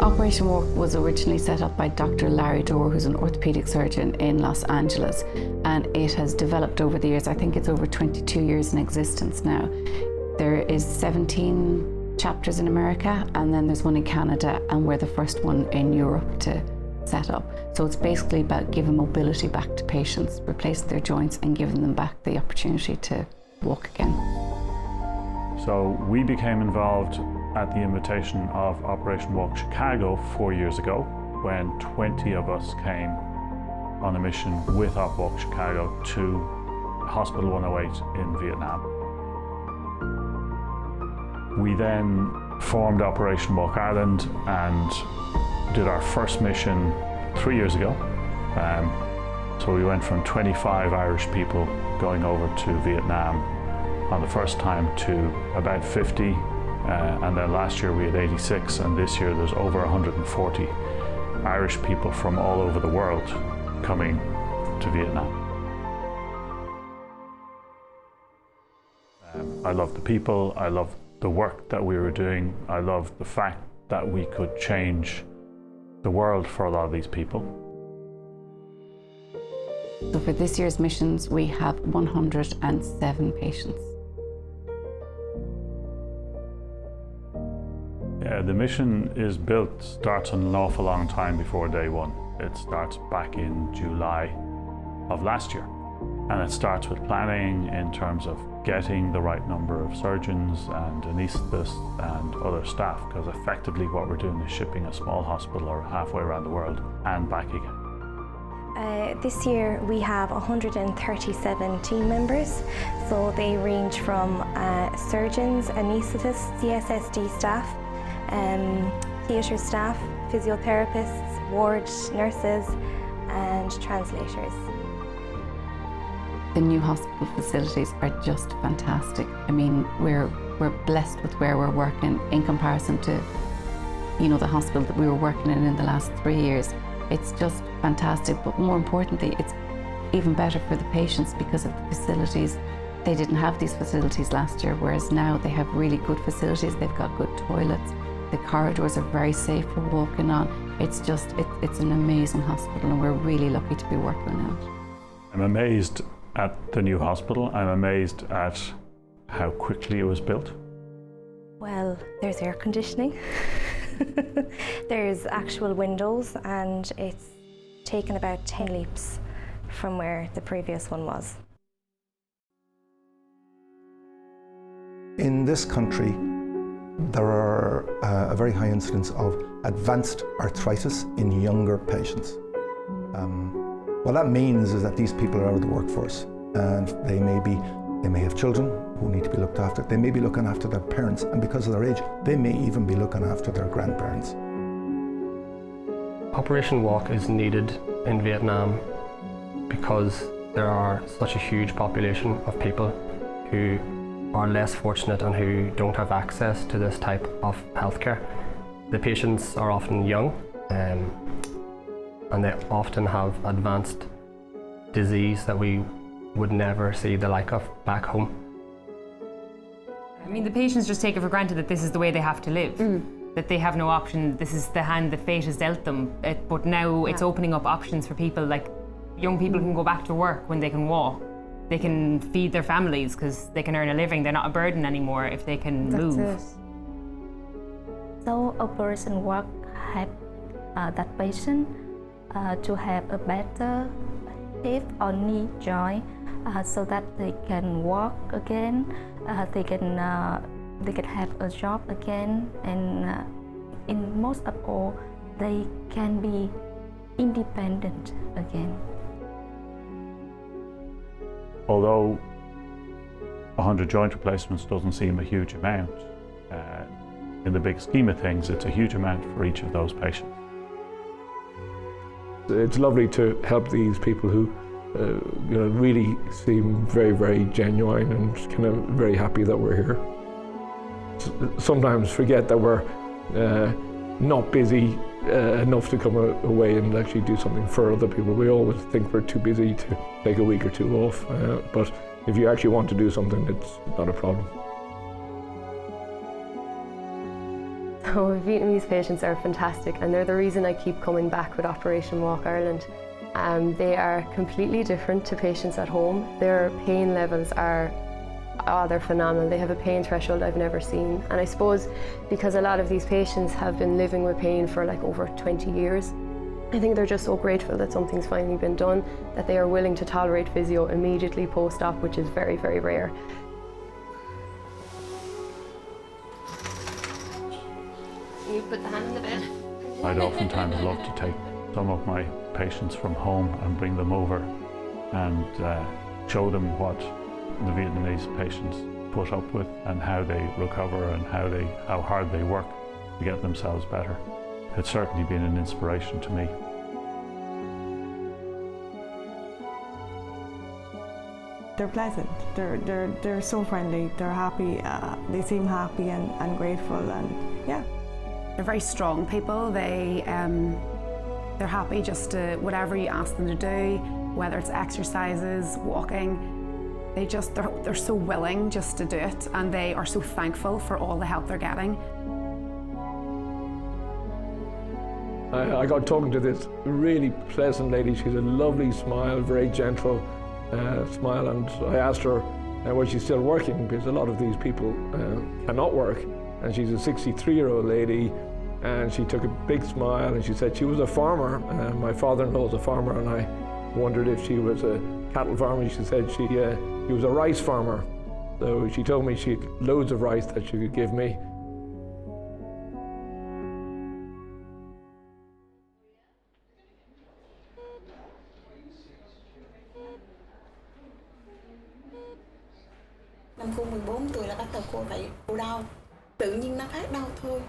Operation Walk was originally set up by Dr. Larry Dorr, who's an orthopedic surgeon in Los Angeles, and it has developed over the years. I think it's over 22 years in existence now. There is 17 chapters in America, and then there's one in Canada, and we're the first one in Europe to set up. So it's basically about giving mobility back to patients, replacing their joints and giving them back the opportunity to walk again. So we became involved at the invitation of Operation Walk Chicago 4 years ago, when 20 of us came on a mission with Op Walk Chicago to Hospital 108 in Vietnam. We then formed Operation Walk Ireland and did our first mission 3 years ago. So we went from 25 Irish people going over to Vietnam on the first time to about 50, and then last year we had 86, and this year there's over 140 Irish people from all over the world coming to Vietnam. I love the people, I love the work that we were doing, I love the fact that we could change the world for a lot of these people. So for this year's missions, we have 107 patients. Yeah, the mission starts an awful long time before day one. It starts back in July of last year. And it starts with planning in terms of getting the right number of surgeons and anaesthetists and other staff, because effectively what we're doing is shipping a small hospital or halfway around the world and back again. This year we have 137 team members, so they range from surgeons, anaesthetists, CSSD staff, theatre staff, physiotherapists, ward nurses and translators. The new hospital facilities are just fantastic. I mean, we're blessed with where we're working in comparison to, the hospital that we were working in the last 3 years. It's just fantastic, but more importantly, it's even better for the patients because of the facilities. They didn't have these facilities last year, whereas now they have really good facilities. They've got good toilets. The corridors are very safe for walking on. It's an amazing hospital, and we're really lucky to be working on it. I'm amazed at the new hospital. I'm amazed at how quickly it was built. Well, there's air conditioning. There's actual windows, and it's taken about 10 leaps from where the previous one was. In this country, there are a very high incidence of advanced arthritis in younger patients. What that means is that these people are out of the workforce, and they may have children who need to be looked after. They may be looking after their parents, and because of their age, they may even be looking after their grandparents. Operation Walk is needed in Vietnam because there are such a huge population of people who are less fortunate and who don't have access to this type of healthcare. The patients are often young, and they often have advanced disease that we would never see the like of back home. I mean, the patients just take it for granted that this is the way they have to live, that they have no option, this is the hand that fate has dealt them. But now it's opening up options for people, like young people can go back to work when they can walk. They can feed their families because they can earn a living. They're not a burden anymore if they can move. It. So Operation Walk help that patient to have a better hip or knee joint so that they can walk again, they can have a job again, and in most of all, they can be independent again. Although 100 joint replacements doesn't seem a huge amount, in the big scheme of things, it's a huge amount for each of those patients. It's lovely to help these people who really seem very, very genuine and kind of very happy that we're here. Sometimes forget that we're not busy enough to come away and actually do something for other people. We always think we're too busy to take a week or two off, but if you actually want to do something, it's not a problem. So Vietnamese patients are fantastic, and they're the reason I keep coming back with Operation Walk Ireland. They are completely different to patients at home. Their pain levels are, they're phenomenal. They have a pain threshold I've never seen. And I suppose because a lot of these patients have been living with pain for like over 20 years, I think they're just so grateful that something's finally been done, that they are willing to tolerate physio immediately post-op, which is very, very rare. You put the hand in the bed. I'd oftentimes love to take some of my patients from home and bring them over and show them what the Vietnamese patients put up with and how they recover and how hard they work to get themselves better. It's certainly been an inspiration to me. They're pleasant, they're so friendly, they're happy, they seem happy and grateful, and yeah. They're very strong people. They're happy just to, whatever you ask them to do, whether it's exercises, walking, they're so willing just to do it, and they are so thankful for all the help they're getting. I got talking to this really pleasant lady. She's a lovely smile, very gentle smile, and I asked her was she still working, because a lot of these people cannot work, and she's a 63-year-old lady, and she took a big smile and she said she was a farmer. My father-in-law was a farmer, and I wondered if she was a cattle farmer. She said she was a rice farmer, so she told me she had loads of rice that she could give me. Năm cô 14 tuổi là bắt đầu cô đau, tự nhiên nó phát đau thôi.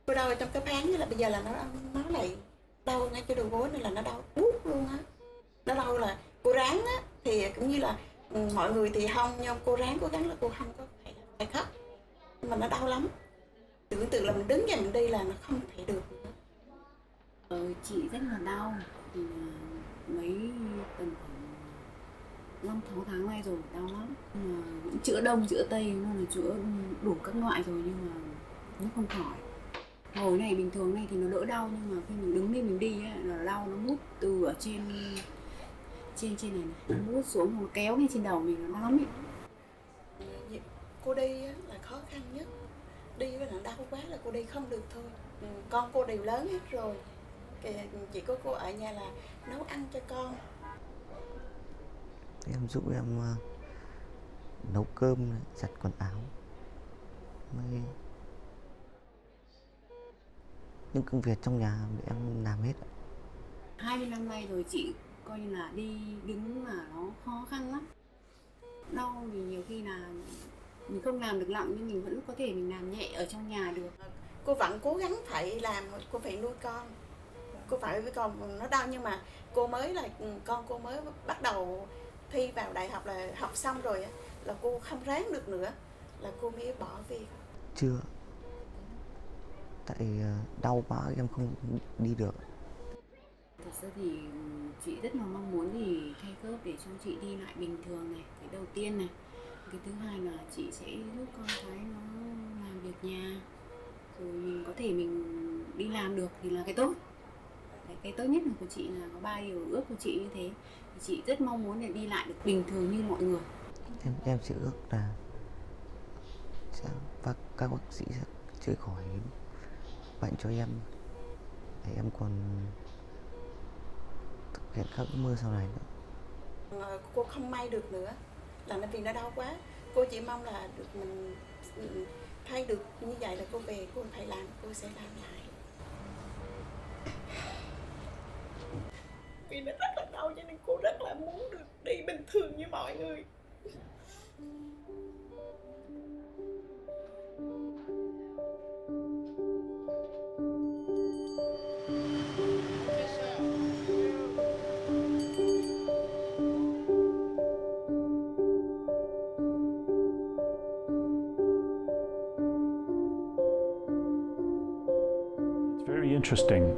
Cô đau ở trong cái phán, là bây giờ là nó lại đau ngay cái đầu gối, nên là nó đau buốt luôn á. Nó đau là cô ráng á, thì cũng như là mọi người thì không, nhưng cô ráng cố gắng là cô không có phải khóc, nhưng mà nó đau lắm. Tưởng tượng là mình đứng dậy mình đi là nó không thể được nữa. Chị rất là đau, thì mấy tầm khoảng 5-6 tháng nay rồi, đau lắm. Nhưng mà cũng chữa đông chữa tây, nhưng mà chữa đủ các loại rồi, nhưng mà nó không khỏi. Ngồi này bình thường này thì nó đỡ đau, nhưng mà khi mình đứng lên mình đi ấy, là đau nó mút từ ở trên này, nó mút xuống, nó kéo ngay trên đầu mình, nó đau lắm ấy. Cô đi là khó khăn nhất, đi với là đau quá là cô đi không được thôi. Con cô đều lớn hết rồi, chỉ có cô ở nhà là nấu ăn cho con. Em giúp em nấu cơm, giặt quần áo, những công việc trong nhà em làm hết. 20 năm nay rồi chị coi như là đi đứng mà nó khó khăn lắm. Đau thì nhiều khi là mình không làm được nặng, nhưng mình vẫn có thể mình làm nhẹ ở trong nhà được. Cô vẫn cố gắng phải làm, cô phải nuôi con. Cô phải với con, nó đau nhưng mà cô mới là con cô mới bắt đầu thi vào đại học, là học xong rồi là cô không ráng được nữa, là cô mới bỏ việc. Chưa, tại đau quá em không đi được. Thật ra thì chị rất là mong muốn thì thay khớp để cho chị đi lại bình thường này, cái đầu tiên này. Cái thứ hai là chị sẽ giúp con cái nó làm việc nhà, rồi mình có thể mình đi làm được thì là cái tốt. Cái tốt nhất là của chị là có 3 điều ước của chị như thế. Thì chị rất mong muốn để đi lại được bình thường như mọi người. Em chỉ ước là các bác sĩ sẽ chữa khỏi bệnh cho em, để em còn thực hiện các ước mơ sau này nữa. Cô không may được nữa, là vì nó đau quá. Cô chỉ mong là được mình thay được như vậy, là cô về cô phải làm, cô sẽ làm lại. Vì nó rất là đau cho nên cô rất là muốn được đi bình thường như mọi người. It's very interesting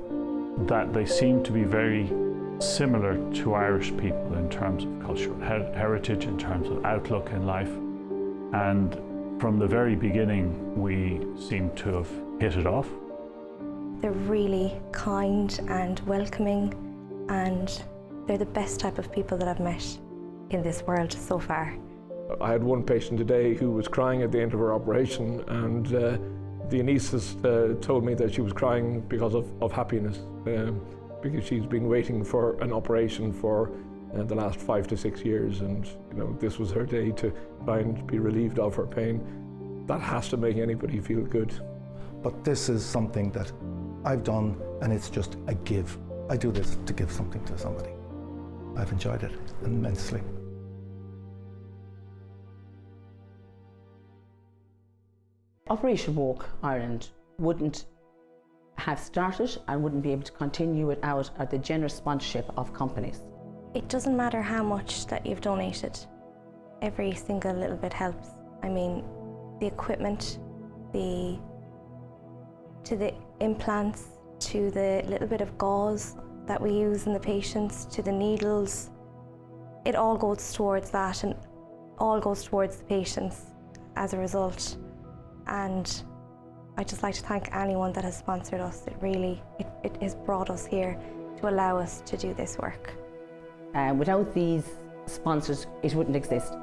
that they seem to be very similar to Irish people in terms of cultural heritage, in terms of outlook in life. And from the very beginning, we seem to have hit it off. They're really kind and welcoming, and they're the best type of people that I've met in this world so far. I had one patient today who was crying at the end of her operation, and the anaesthetist told me that she was crying because of happiness, because she's been waiting for an operation for the last 5 to 6 years, and this was her day to try and be relieved of her pain. That has to make anybody feel good. But this is something that I've done, and it's just a give. I do this to give something to somebody. I've enjoyed it immensely. Operation Walk Ireland wouldn't have started and wouldn't be able to continue without the generous sponsorship of companies. It doesn't matter how much that you've donated. Every single little bit helps. I mean, the equipment, to the implants, to the little bit of gauze that we use in the patients, to the needles, it all goes towards that and all goes towards the patients as a result. And I'd just like to thank anyone that has sponsored us. It has brought us here to allow us to do this work. Without these sponsors, it wouldn't exist.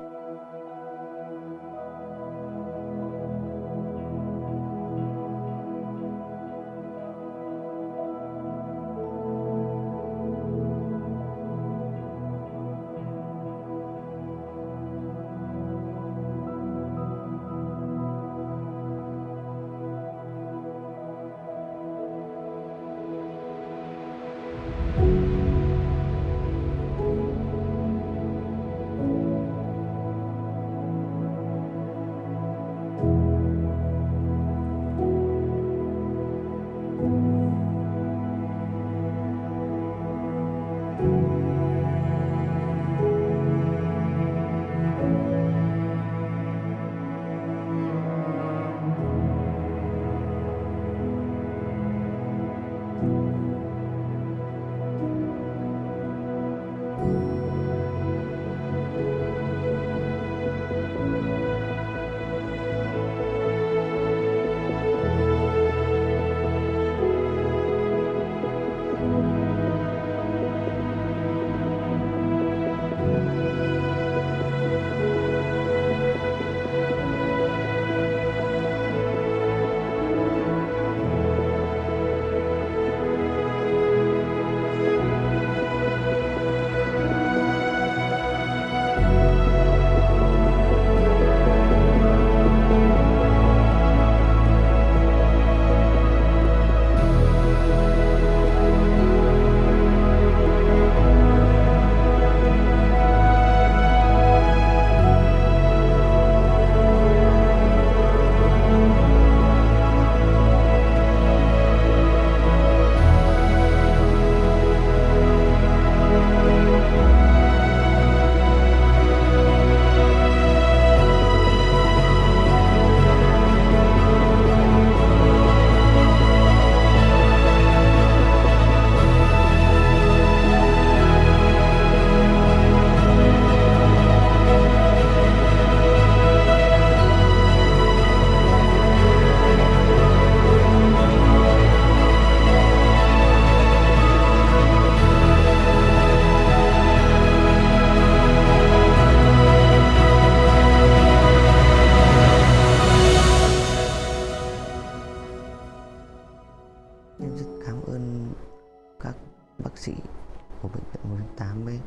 của bệnh viện 108 ấy,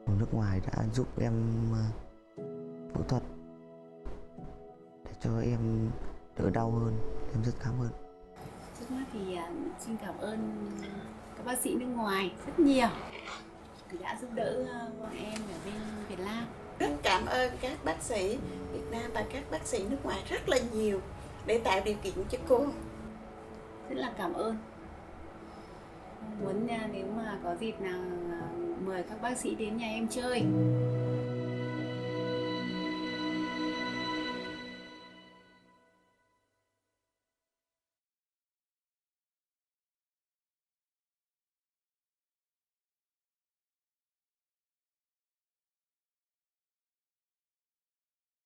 của nước ngoài đã giúp em phẫu thuật để cho em đỡ đau hơn. Em rất cảm ơn. Trước mắt thì xin cảm ơn các bác sĩ nước ngoài rất nhiều đã giúp đỡ bọn em ở bên Việt Nam. Rất cảm ơn các bác sĩ Việt Nam và các bác sĩ nước ngoài rất là nhiều để tạo điều kiện cho cô. Rất là cảm ơn. Muốn nếu mà có dịp nào mời các bác sĩ đến nhà em chơi.